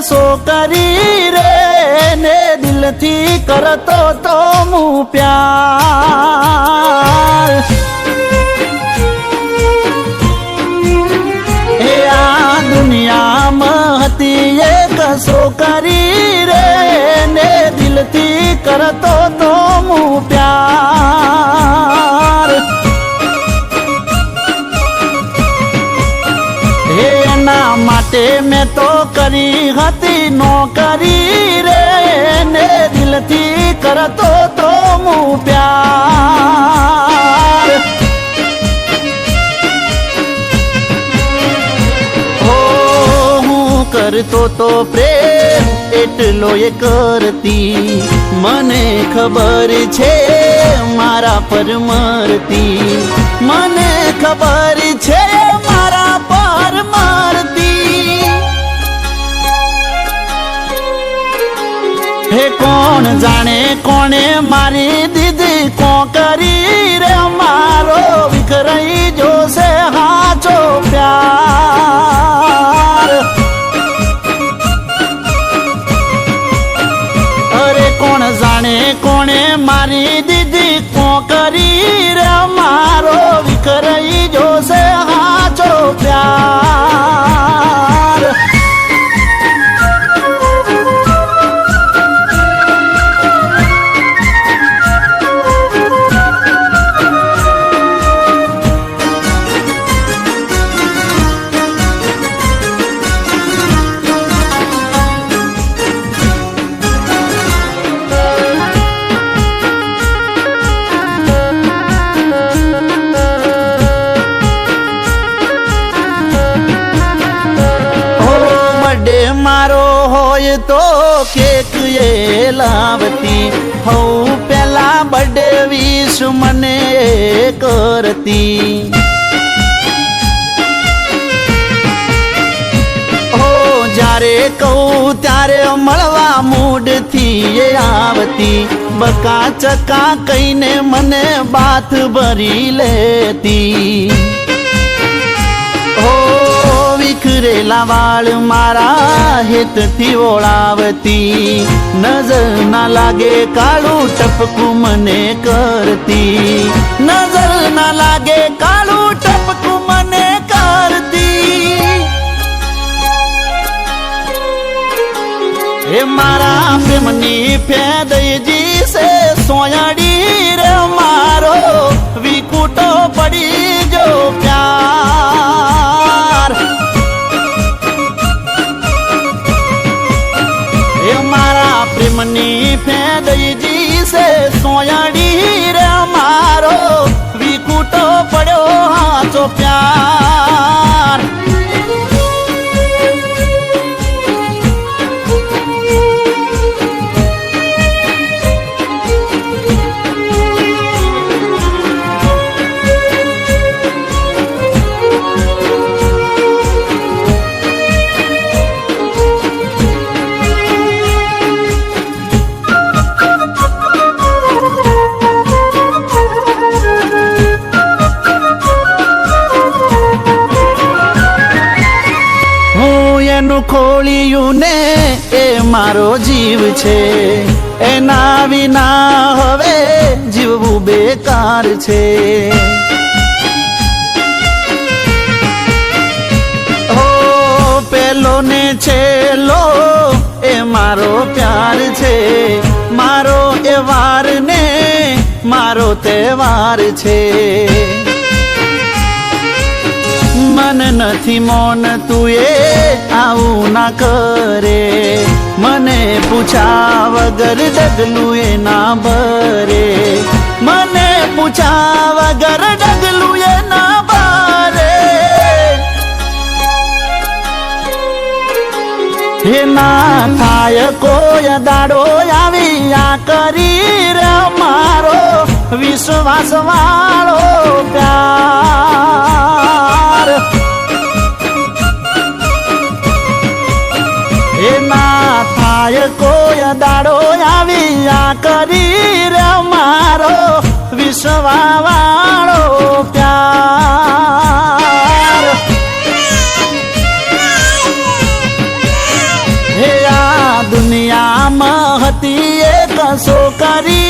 કસો કરી રે ને દિલથી કરતો તો હું પ્યાર એ આ દુનિયામાં હતી એ કસો કરી રે ને દિલથી કરતો તો હું પ્યાર એના માટે મેં તો કરી હતી નોકરી રે ને દિલથી કરતો તો હું પ્યાર હો હું કરતો તો પ્રેમ એટલો એ કરતી મને ખબર છે મારા પર મરતી મને ખબર છે મારા પર મરતી હે કોણ જાણે કોણે મારી દીદી કો કરી રે મારો વિખરાઈ જોશે હાચો પ્યાર અરે કોણ જાણે કોણે મારી દીદી કો કરી રે મારો વિખરાઈ જોશે હાચો પ્યાર મારો હોય તો કેક એ લાવતી હું પેલા બર્થડે વિશ મને કરતી હો જ્યારે કહું ત્યારે મળવા મૂડથી આવતી બકા ચકા કહીને મને બાથ ભરી લેતી વિખરેલા વાળ મારા હેતથી ઓળાવતી નજર ના લાગે કાળું ટપકું મને કરતી નજર ના લાગે કાળું ટપકું મને કરતી હે મારા પ્રેમની ફેદઈજી સે સોયાડી રે મારો વિકુટો પડી જો પ્યાર મારા પ્રેમની ફેદઈજી સે સોયાડી રે મારો વિકુટો પડ્યો હાચો પ્યાર ખોળિયું ને એ મારો જીવ છે એના વિના હવે જીવવું બેકાર છે હો પેલો ને છેલ્લો એ મારો પ્યાર છે મારો એ વાર ને મારો તહેવાર છે મન નથી મોન તું એ આવું ના કરે મને પૂછા વગર ડગલું એ ના ભરે મને પૂછા વગર ડગલું એ ના ભરે હે ના થાય કોઈ દાડો આવી આ કરી રે મારો વિશ્વાસ વાળો પ્યાર એ ના થાય કોઈ દાડો આવી આ કરી રે મારો વિશ્વાસ વાળો પ્યાર હે કરી